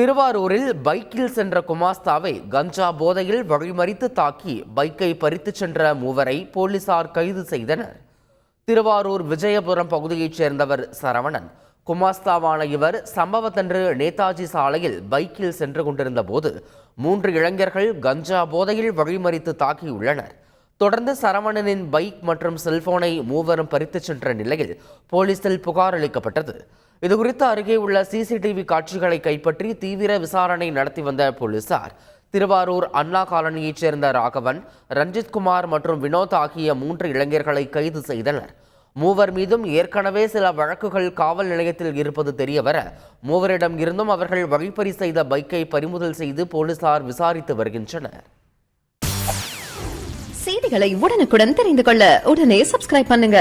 திருவாரூரில் பைக்கில் சென்ற குமாஸ்தாவை கஞ்சா போதையில் வழிமறித்து தாக்கி பைக்கை பறித்துச் சென்ற மூவரை போலீசார் கைது செய்தனர். திருவாரூர் விஜயபுரம் பகுதியைச் சேர்ந்தவர் சரவணன். குமாஸ்தாவான இவர் சம்பவத்தன்று நேதாஜி சாலையில் பைக்கில் சென்று கொண்டிருந்த போது 3 இளைஞர்கள் கஞ்சா போதையில் வழிமறித்து தாக்கியுள்ளனர். தொடர்ந்து சரவணனின் பைக் மற்றும் செல்போனை மூவரும் பறித்துச் சென்ற நிலையில் போலீசில் புகார் அளிக்கப்பட்டது. இதுகுறித்து அருகே உள்ள சிசிடிவி காட்சிகளை கைப்பற்றி தீவிர விசாரணை நடத்தி வந்த போலீசார் திருவாரூர் அண்ணா காலனியைச் சேர்ந்த ராகவன், ரஞ்சித்குமார் மற்றும் வினோத் ஆகிய 3 இளைஞர்களை கைது செய்தனர். மூவர் மீதும் ஏற்கனவே சில வழக்குகள் காவல் நிலையத்தில் இருப்பது தெரியவர மூவரிடம் இருந்தும் அவர்கள் வழிப்பறி செய்த பைக்கை பறிமுதல் செய்து போலீசார் விசாரித்து வருகின்றனர். செய்திகளை உடனுக்குடன் தெரிந்து கொள்ள உடனே சப்ஸ்கிரைப் பண்ணுங்க.